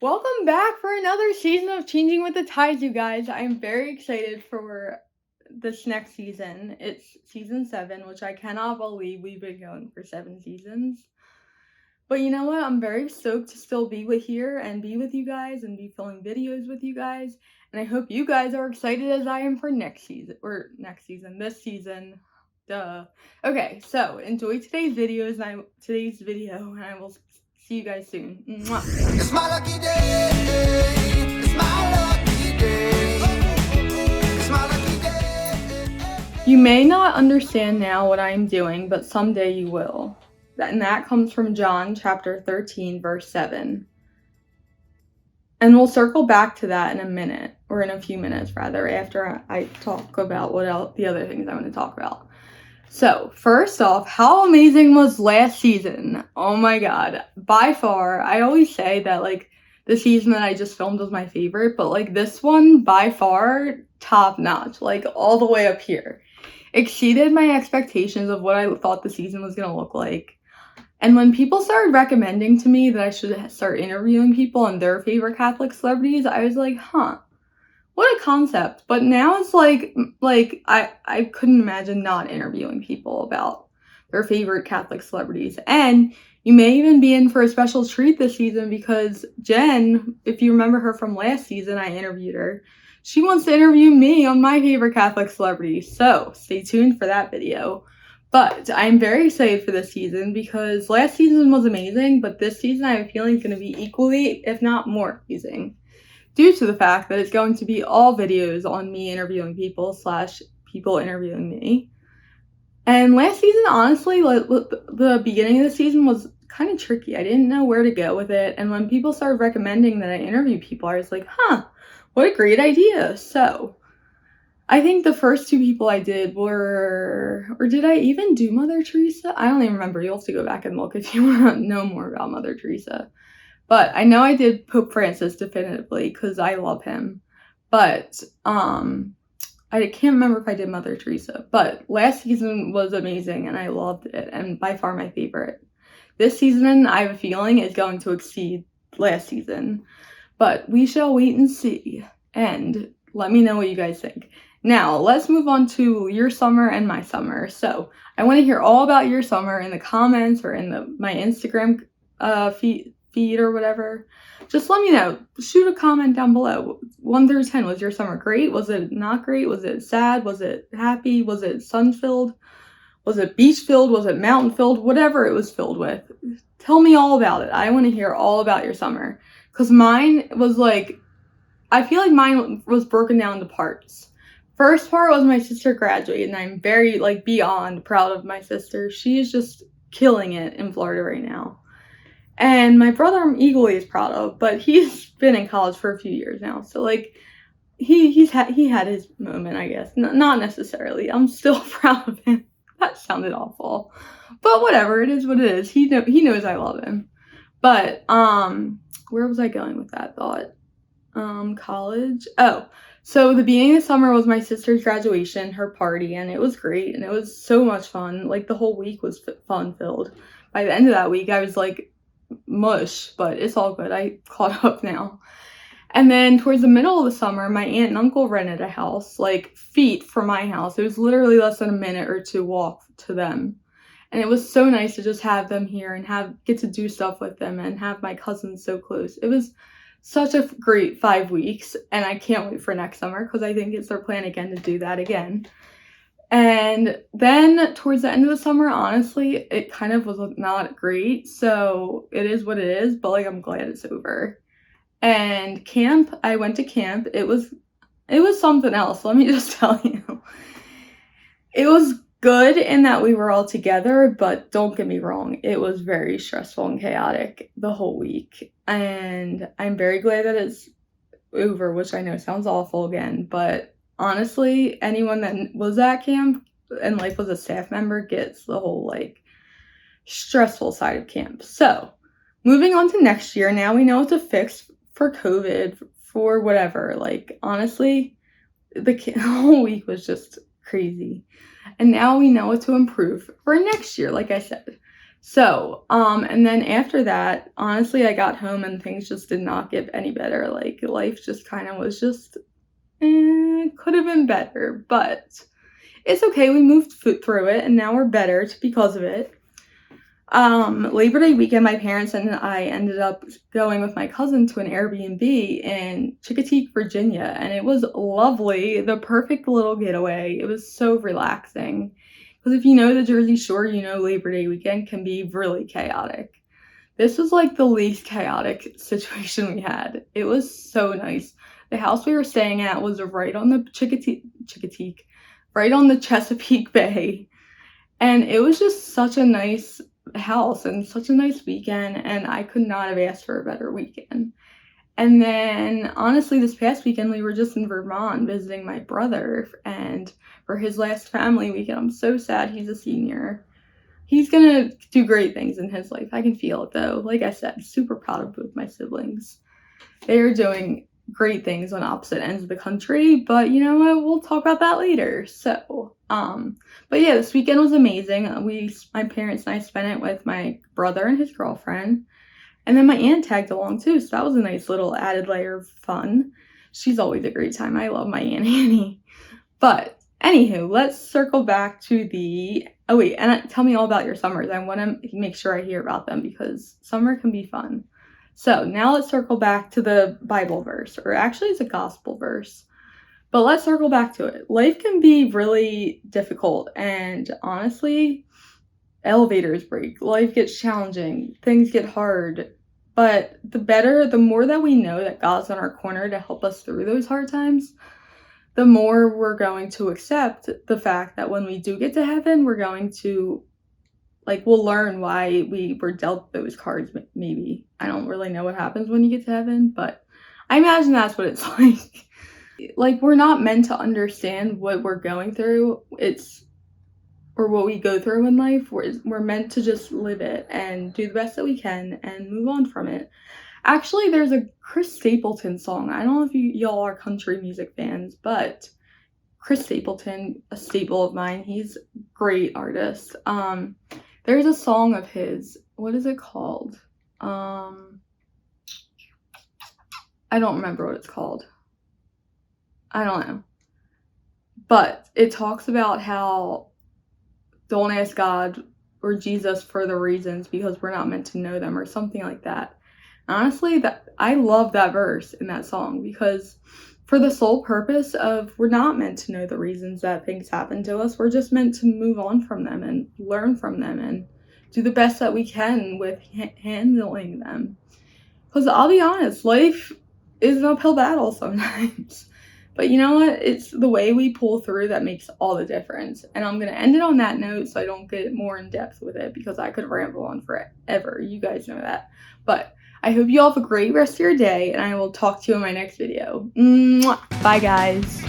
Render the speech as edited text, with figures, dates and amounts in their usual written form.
Welcome back for another season of Changing with the Tides, you guys. I'm very excited for this next season. It's season 7, which I cannot believe we've been going for 7 seasons. But you know what? I'm very stoked to still be here and be with you guys and be filming videos with you guys. And I hope you guys are excited as I am for this season. Duh. Okay, so enjoy today's video, and I will see you guys soon. Mwah. It's my lucky day. It's my lucky day. It's my lucky day. You may not understand now what I am doing, but someday you will. And that comes from John chapter 13, verse 7. And we'll circle back to that in a minute, or in a few minutes rather, after I talk about the other things I want to talk about. So, first off, how amazing was last season? Oh my god. By far, I always say that, the season that I just filmed was my favorite, but, this one, by far, top notch. All the way up here. Exceeded my expectations of what I thought the season was going to look like. And when people started recommending to me that I should start interviewing people and their favorite Catholic celebrities, I was like, huh. What a concept. But now it's I couldn't imagine not interviewing people about their favorite Catholic celebrities. And you may even be in for a special treat this season because Jen, if you remember her from last season, I interviewed her. She wants to interview me on my favorite Catholic celebrity. So stay tuned for that video. But I'm very excited for this season because last season was amazing, but this season I have a feeling is going to be equally, if not more, amazing. Due to the fact that it's going to be all videos on me interviewing people / people interviewing me. And last season, honestly, the beginning of the season was kind of tricky. I didn't know where to go with it. And when people started recommending that I interview people, I was like, huh, what a great idea. So I think the first 2 people I did were, or did I even do Mother Teresa? I don't even remember. You'll have to go back and look if you want to know more about Mother Teresa. But I know I did Pope Francis definitively because I love him. But I can't remember if I did Mother Teresa. But last season was amazing and I loved it and by far my favorite. This season, I have a feeling, is going to exceed last season. But we shall wait and see. And let me know what you guys think. Now, let's move on to your summer and my summer. So I want to hear all about your summer in the comments or in my Instagram feed or whatever. Just let me know. Shoot a comment down below. 1 through 10, was your summer great? Was it not great? Was it sad? Was it happy? Was it sun-filled? Was it beach-filled? Was it mountain-filled? Whatever it was filled with. Tell me all about it. I want to hear all about your summer. Because mine was I feel like mine was broken down into parts. First part was my sister graduated, and I'm very, beyond proud of my sister. She is just killing it in Florida right now. And my brother I'm equally as proud of, but he's been in college for a few years now. So, he had his moment, I guess. Not necessarily. I'm still proud of him. That sounded awful. But whatever, it is what it is. He knows I love him. But, where was I going with that thought? College? Oh, so the beginning of summer was my sister's graduation, her party, and it was great, and it was so much fun. The whole week was fun-filled. By the end of that week, I was mush, but it's all good. I caught up now. And then towards the middle of the summer, my aunt and uncle rented a house, feet from my house. It was literally less than a minute or 2 walk to them. And it was so nice to just have them here and get to do stuff with them and have my cousins so close. It was such a great 5 weeks, and I can't wait for next summer because I think it's their plan again to do that again. And then towards the end of the summer, honestly, it kind of was not great. So it is what it is, but I'm glad it's over. And camp, I went to camp. It was something else. Let me just tell you. It was good in that we were all together, but don't get me wrong. It was very stressful and chaotic the whole week. And I'm very glad that it's over, which I know sounds awful again, but honestly, anyone that was at camp and was a staff member gets the whole stressful side of camp. So moving on to next year, now we know what to fix for COVID, for whatever. Honestly, the whole week was just crazy. And now we know what to improve for next year, like I said. So, and then after that, honestly, I got home and things just did not get any better. Like, life just kind of was just, could have been better, but it's okay. We moved through it, and now we're better because of it. Labor Day weekend, my parents and I ended up going with my cousin to an Airbnb in Chickateek, Virginia, and it was lovely. The perfect little getaway. It was so relaxing. Because if you know the Jersey Shore, you know Labor Day weekend can be really chaotic. This was like the least chaotic situation we had. It was so nice. The house we were staying at was right on the Chickateek, right on the Chesapeake Bay. And it was just such a nice house and such a nice weekend, and I could not have asked for a better weekend. And then, honestly, this past weekend we were just in Vermont visiting my brother, and for his last family weekend, I'm so sad he's a senior. He's gonna do great things in his life. I can feel it though. Like I said, super proud of both my siblings. They are doing great things on opposite ends of the country, but you know what? We'll talk about that later. So, but yeah, this weekend was amazing. My parents and I spent it with my brother and his girlfriend, and then my aunt tagged along too. So that was a nice little added layer of fun. She's always a great time. I love my Aunt Annie. But anywho, let's circle back to oh wait, and tell me all about your summers. I want to make sure I hear about them because summer can be fun. So now let's circle back to the Bible verse, or actually it's a gospel verse. But let's circle back to it. Life can be really difficult, and honestly, elevators break. Life gets challenging. Things get hard. But the more that we know that God's in our corner to help us through those hard times, the more we're going to accept the fact that when we do get to heaven, we're going to, we'll learn why we were dealt those cards, maybe. I don't really know what happens when you get to heaven, but I imagine that's what it's like. We're not meant to understand what we're going through, or what we go through in life. We're meant to just live it and do the best that we can and move on from it. Actually, there's a Chris Stapleton song. I don't know if y'all are country music fans, but Chris Stapleton, a staple of mine, he's a great artist. There's a song of his. What is it called? I don't remember what it's called. I don't know. But it talks about how don't ask God or Jesus for the reasons because we're not meant to know them, or something like that. Honestly, I love that verse in that song, because for the sole purpose of, we're not meant to know the reasons that things happen to us. We're just meant to move on from them and learn from them and do the best that we can with handling them. Because I'll be honest, life is an uphill battle sometimes. But you know what? It's the way we pull through that makes all the difference. And I'm going to end it on that note so I don't get more in depth with it, because I could ramble on forever. You guys know that. But I hope you all have a great rest of your day, and I will talk to you in my next video. Mwah! Bye, guys.